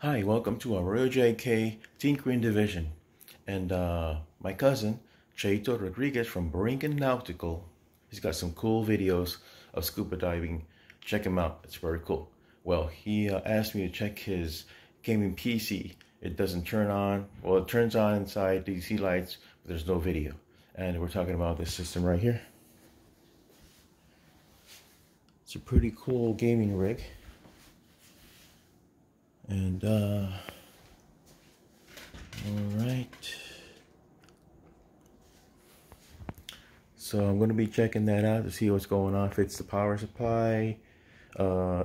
Hi, welcome to our Royal JK Tinkering Division. And my cousin, Cheito Rodriguez from Borinquen Nautical, he's got some cool videos of scuba diving. Check him out, it's very cool. Well, he asked me to check his gaming PC. It doesn't turn on, well, it turns on inside DC lights, but there's no video. And we're talking about this system right here. It's a pretty cool gaming rig. And all right, so I'm going to be checking that out to see what's going on, if it's the power supply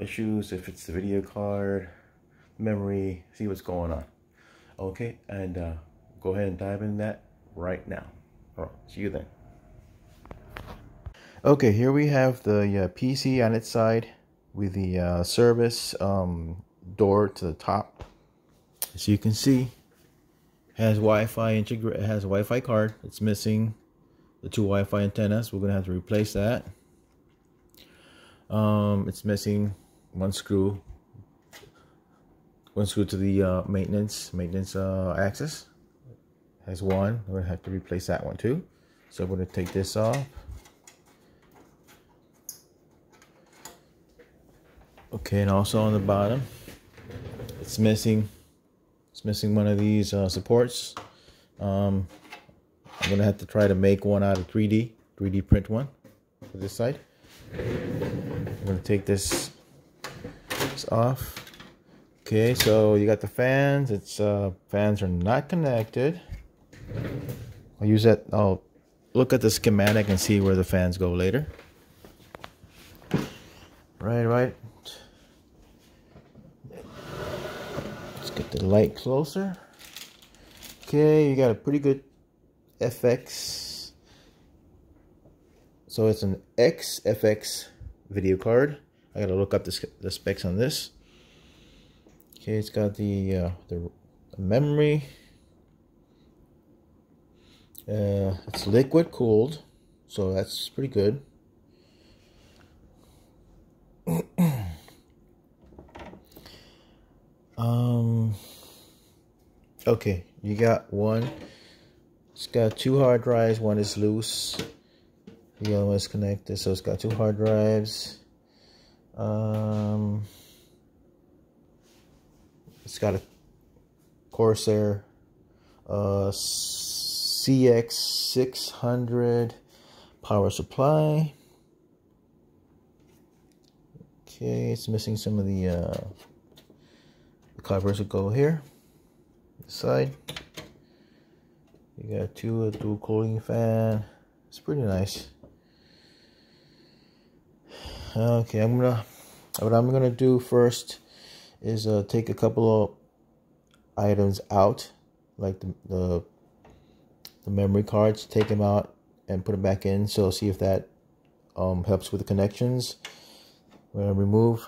issues, if it's the video card, memory, see what's going on. Okay, and go ahead and dive in that right now. All right, see you then. Okay, here we have the PC on its side with the service door to the top. As you can see, has Wi-Fi integrate. It has a Wi-Fi card. It's missing the two Wi-Fi antennas. We're gonna have to replace that. It's missing one screw to the maintenance axis. Has one. We're gonna have to replace that one too. So we're gonna take this off. Okay, and also on the bottom, it's missing one of these supports. I'm gonna have to try to make one out of 3D print one for this side. I'm gonna take this off. Okay, so you got the fans. It's fans are not connected. I'll look at the schematic and see where the fans go later. Right. Let's get the light closer. Okay, you got a pretty good FX. So it's an XFX video card. I gotta look up the specs on this. Okay, it's got the memory. It's liquid cooled, so that's pretty good. Okay, you got one. It's got two hard drives. One is loose. The other one is connected, so it's got two hard drives. It's got a Corsair CX600 power supply. Okay, it's missing some of the covers that go here. This side. You got two dual cooling fan. It's pretty nice. Okay, what I'm gonna do first is take a couple of items out, like the memory cards. Take them out and put them back in. So see if that helps with the connections. We're gonna remove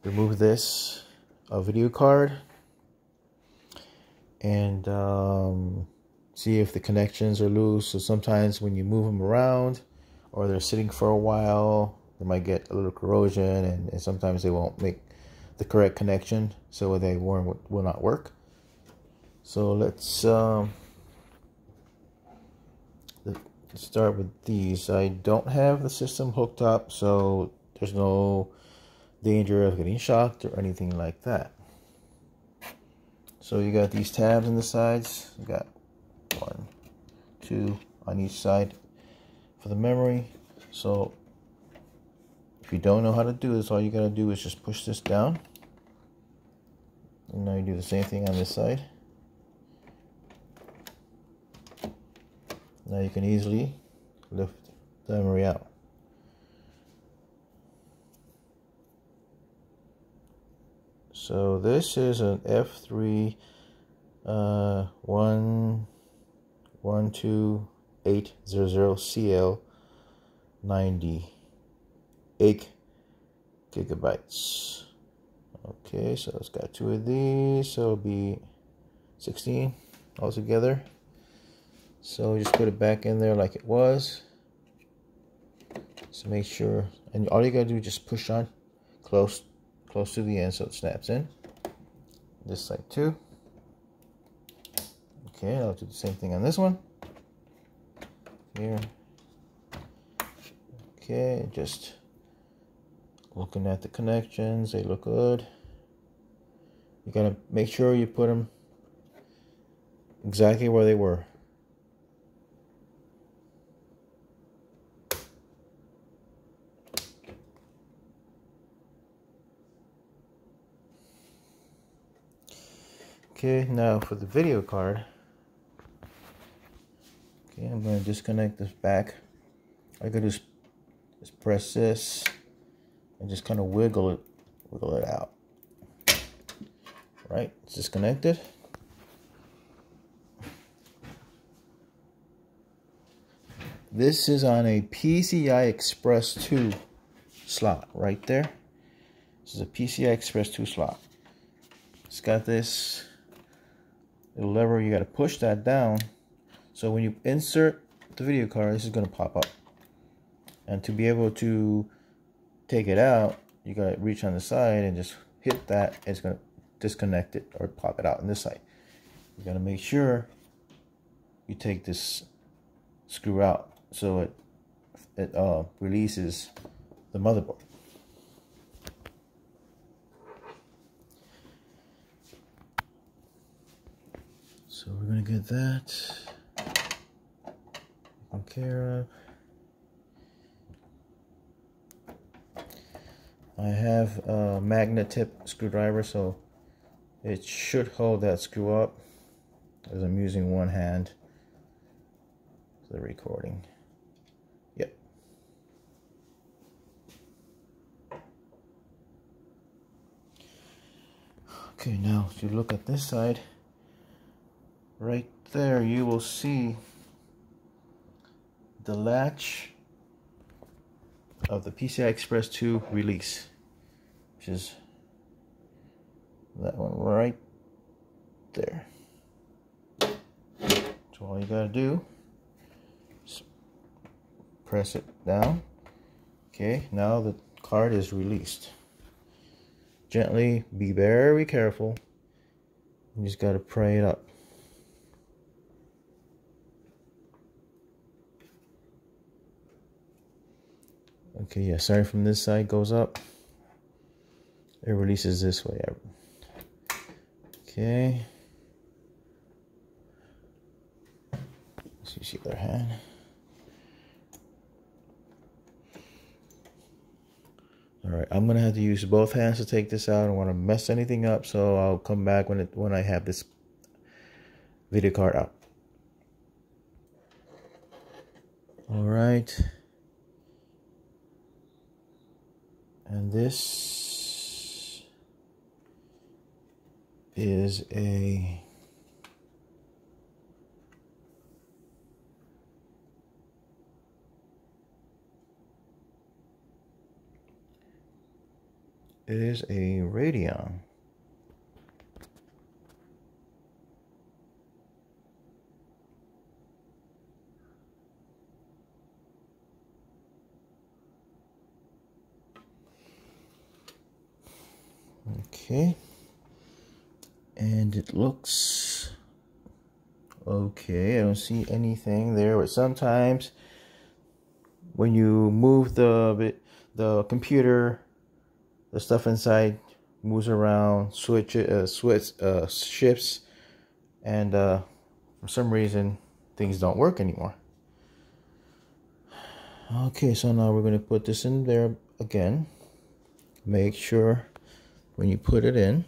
this video card and see if the connections are loose. So sometimes when you move them around or they're sitting for a while, they might get a little corrosion, and sometimes they won't make the correct connection, so they will not work. So let's start with these. I don't have the system hooked up, so there's no danger of getting shocked or anything like that. So you got these tabs on the sides. You got 1, 2 on each side for the memory. So if you don't know how to do this, all you gotta do is just push this down. And now you do the same thing on this side. Now you can easily lift the memory out. So this is an F3 12800CL 90, 8 gigabytes. Okay, so it's got two of these, so it'll be 16 altogether. So just put it back in there like it was. So make sure, and all you gotta do is just push on close to the end so it snaps in. This side too. Okay, I'll do the same thing on this one. Here. Okay, just looking at the connections, they look good. You gotta make sure you put them exactly where they were. Okay, now for the video card. Okay, I'm going to disconnect this back. All I gotta do is press this and just kind of wiggle it out. Right, it's disconnected. This is on a PCI Express 2 slot right there. This is a PCI Express 2 slot. It's got this little lever, you got to push that down. So when you insert the video card, this is going to pop up. And to be able to take it out, you got to reach on the side and just hit that. It's going to disconnect it or pop it out on this side. You got to make sure you take this screw out so it releases the motherboard. So we're going to get that taken care of. I have a magnet tip screwdriver, so it should hold that screw up, as I'm using one hand for the recording. Yep. Okay, now if you look at this side, right there you will see the latch of the PCI Express 2 release, which is that one right there. So all you gotta do is press it down. Okay, now the card is released. Gently, be very careful. You just gotta pry it up. Okay, yeah, sorry, from this side goes up. It releases this way. Okay. Let's use the other hand. Alright, I'm gonna have to use both hands to take this out. I don't want to mess anything up, so I'll come back when I have this video card out. Alright. And this is a Radeon. Okay, and it looks okay. I don't see anything there, but sometimes when you move the computer, the stuff inside moves around, shifts, and for some reason things don't work anymore. Okay, so now we're going to put this in there again. Make sure when you put it in,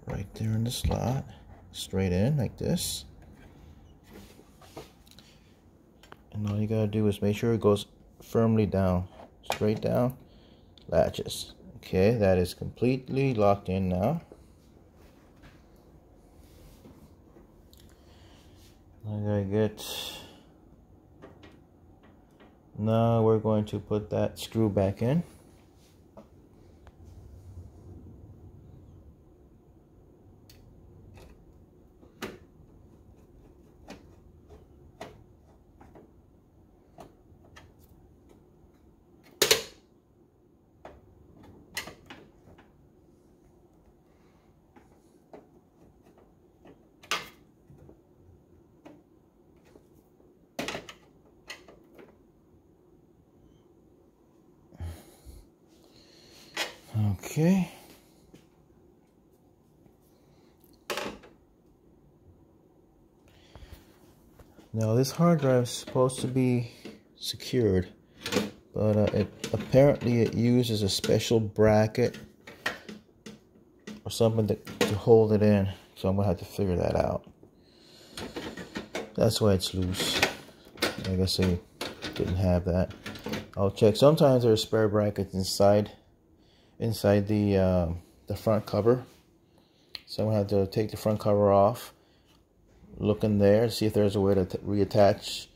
right there in the slot, straight in like this. And all you gotta do is make sure it goes firmly down, straight down, latches. Okay, that is completely locked in now. Now we're going to put that screw back in. Okay. Now this hard drive is supposed to be secured, but apparently it uses a special bracket or something to hold it in. So I'm gonna have to figure that out. That's why it's loose. I guess they didn't have that. I'll check. Sometimes there's spare brackets inside the front cover. So I'm gonna have to take the front cover off, look in there, see if there's a way to reattach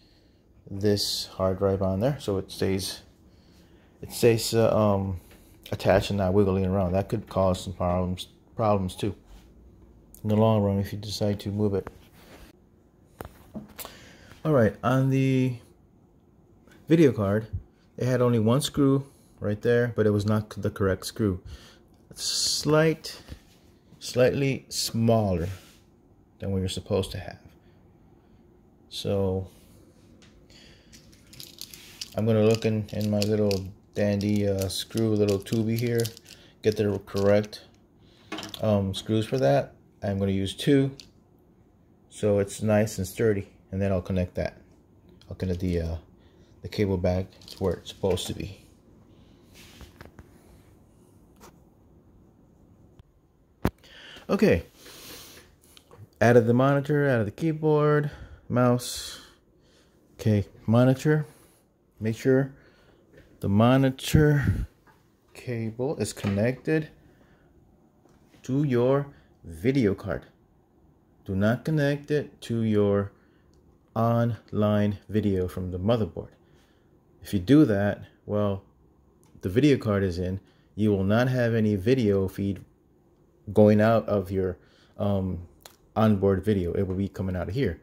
this hard drive on there so it stays attached and not wiggling around. That could cause some problems too in the long run if you decide to move it. Alright, on the video card, it had only one screw right there, but it was not the correct screw. It's slightly smaller than what you're supposed to have. So I'm going to look in my little dandy screw little tubey here, get the correct screws for that. I'm going to use 2 so it's nice and sturdy, and then I'll connect that. I'll connect the cable back to where it's supposed to be. Okay, added the monitor, added the keyboard, mouse. Okay, monitor. Make sure the monitor cable is connected to your video card. Do not connect it to your online video from the motherboard. If you do that, well, the video card is in, you will not have any video feed going out of your onboard video. It will be coming out of here,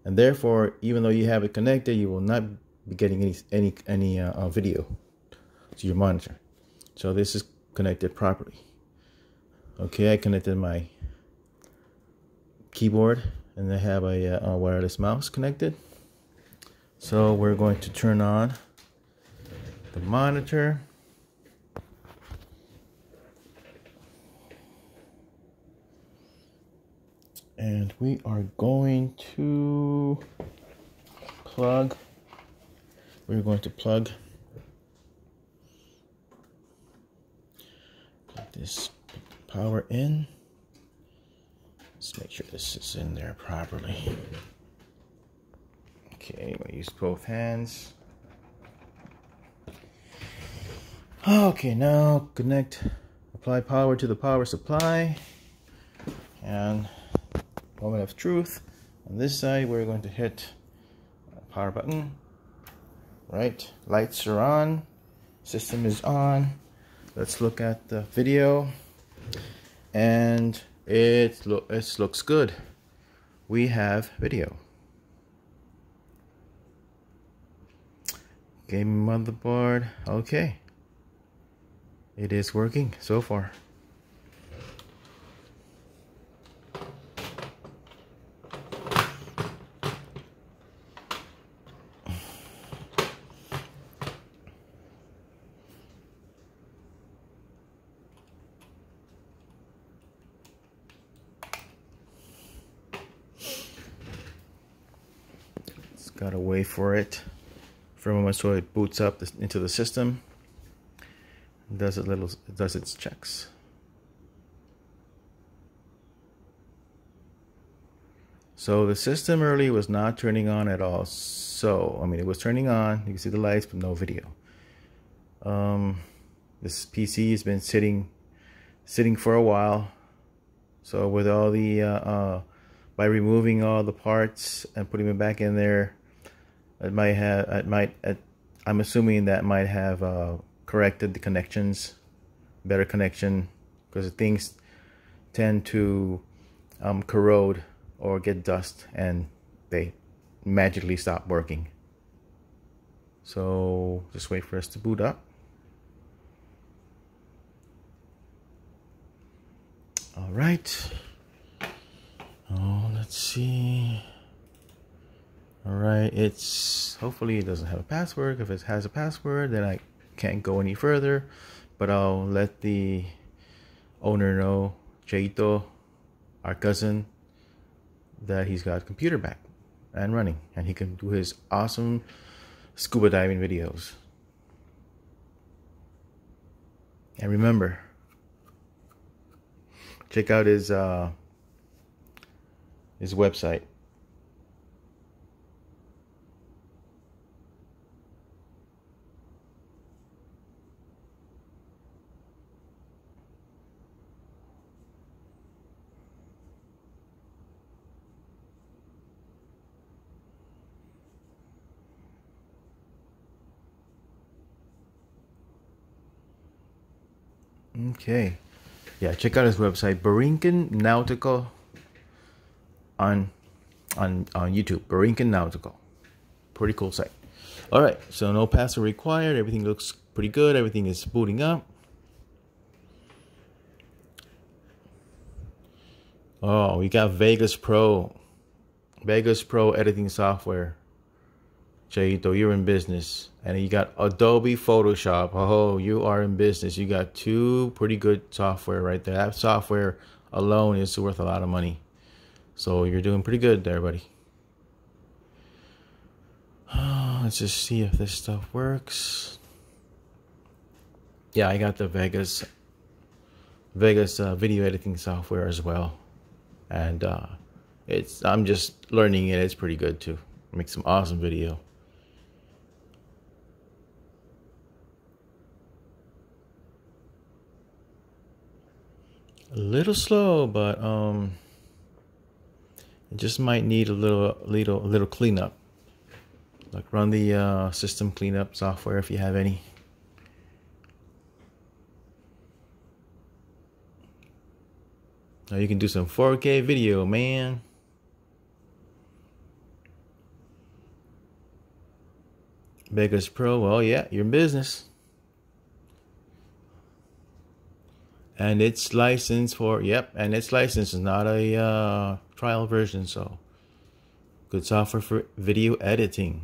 and therefore, even though you have it connected, you will not be getting any video to your monitor. So this is connected properly. Okay, I connected my keyboard, and I have a wireless mouse connected. So we're going to turn on the monitor. And we are going to plug this power in. Let's make sure this is in there properly. Okay, I'm gonna use both hands. Okay, now apply power to the power supply. And moment of truth. On this side, we're going to hit power button. Right, lights are on, system is on. Let's look at the video, and it looks good. We have video. Game motherboard. Okay, it is working so far. Gotta wait for it for a moment so it boots up into the system. Does its checks. So the system early was not turning on at all. So I mean, it was turning on. You can see the lights, but no video. This PC has been sitting for a while. So with all the by removing all the parts and putting them back in there, I'm assuming that might have corrected the connections, better connection, because things tend to corrode or get dust and they magically stop working. So just wait for us to boot up. All right. Oh, let's see. All right, hopefully it doesn't have a password. If it has a password, then I can't go any further. but I'll let the owner know, Cheito, our cousin, that he's got a computer back and running, and he can do his awesome scuba diving videos. And remember, check out his website. Okay, yeah, check out his website, Borinquen Nautical, on YouTube. Borinquen Nautical, pretty cool site. All right, so no password required. Everything looks pretty good. Everything is booting up. Oh, we got Vegas Pro editing software. Cheito, you're in business. And you got Adobe Photoshop. Oh, you are in business. You got two pretty good software right there. That software alone is worth a lot of money. So you're doing pretty good there, buddy. Let's just see if this stuff works. Yeah, I got the Vegas video editing software as well. And I'm just learning it. It's pretty good too. Make some awesome video. A little slow, but it just might need a little cleanup. Like run the system cleanup software if you have any. Now you can do some 4K video, man. Vegas Pro, well, yeah, you're in business. And it's licensed for, yep, and it's licensed. It's not a trial version, so good software for video editing.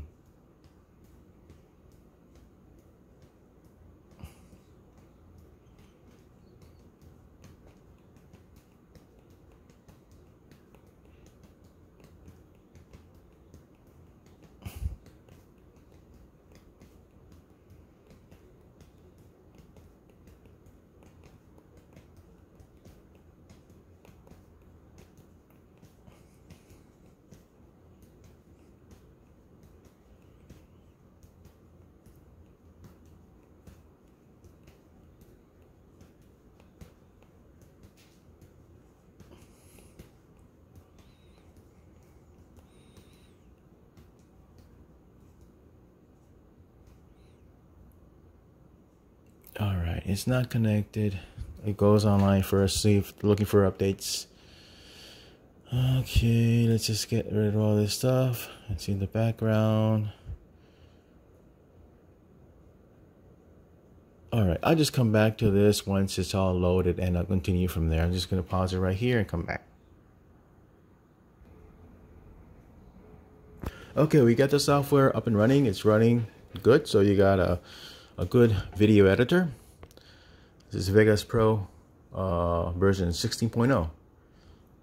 All right, it's not connected. It goes online first, see if looking for updates. Okay, let's just get rid of all this stuff and see the background. All right, I'll just come back to this once it's all loaded and I'll continue from there. I'm just gonna pause it right here and come back. Okay, we got the software up and running. It's running good. So you got a good video editor. This is Vegas Pro version 16.0.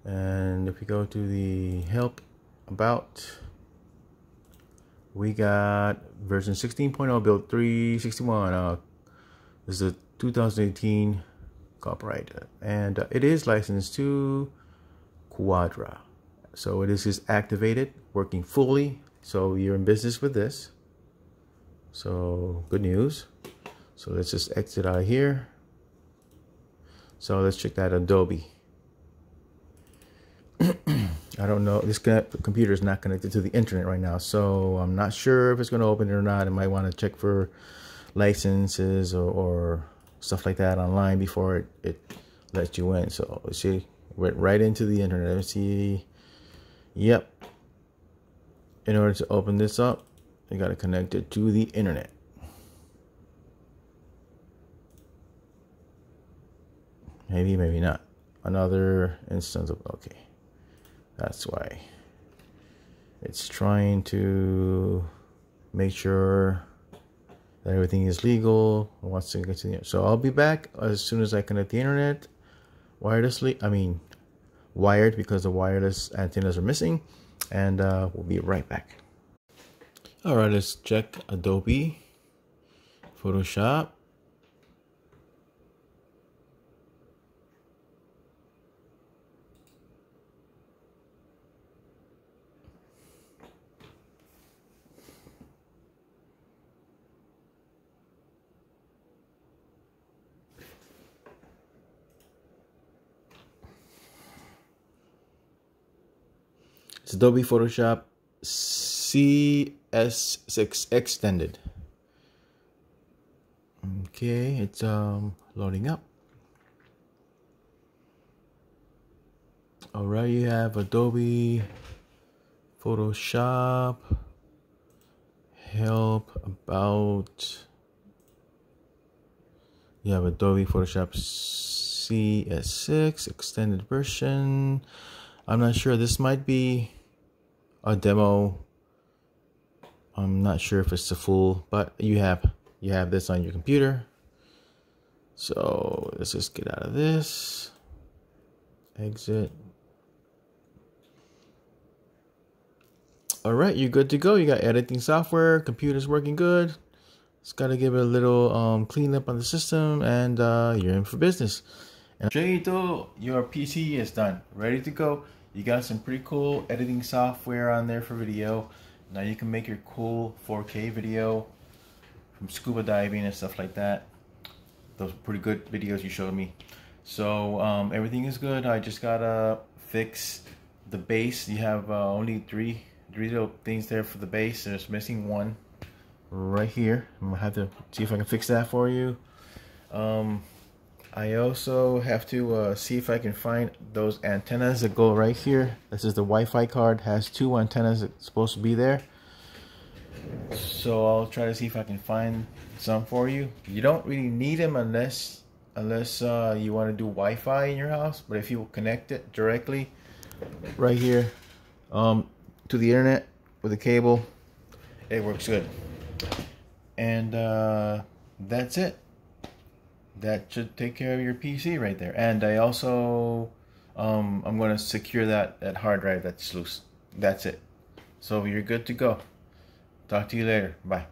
And if we go to the help about, we got version 16.0 build 361. This is a 2018 copyright, and it is licensed to Quadra. So it is activated, working fully. So you're in business with this. So good news. So let's just exit out of here. So let's check that Adobe. I don't know, this computer is not connected to the internet right now, so I'm not sure if it's going to open it or not. I might want to check for licenses or stuff like that online before it lets you in. So let's see, went right into the internet. Let's see. Yep. In order to open this up, you got to connect it to the internet. Maybe, maybe not. Another instance of, okay. That's why it's trying to make sure that everything is legal, wants to continue. So I'll be back as soon as I connect the internet wirelessly. I mean, wired, because the wireless antennas are missing, and we'll be right back. All right, let's check Adobe Photoshop. It's Adobe Photoshop CS6 Extended. Okay, it's loading up. All right, you have Adobe Photoshop, help, about. You have Adobe Photoshop CS6 extended version. I'm not sure. This might be a demo. I'm not sure if it's the full, but you have this on your computer. So let's just get out of this. Exit. All right, you're good to go. You got editing software. Computer's working good. Just got to give it a little cleanup on the system, and you're in for business. And Jaito, your PC is done, ready to go. You got some pretty cool editing software on there for video. Now you can make your cool 4K video from scuba diving and stuff like that. Those pretty good videos you showed me. So everything is good. I just gotta fix the base. You have only three little things there for the base. There's missing one right here. I'm gonna have to see if I can fix that for you. I also have to see if I can find those antennas that go right here. This is the Wi-Fi card, has 2 antennas that's supposed to be there. So I'll try to see if I can find some for you. You don't really need them unless you want to do Wi-Fi in your house. But if you connect it directly right here to the internet with a cable, it works good. And that's it. That should take care of your PC right there. And I also I'm going to secure that hard drive that's loose. That's it. So you're good to go. Talk to you later. Bye.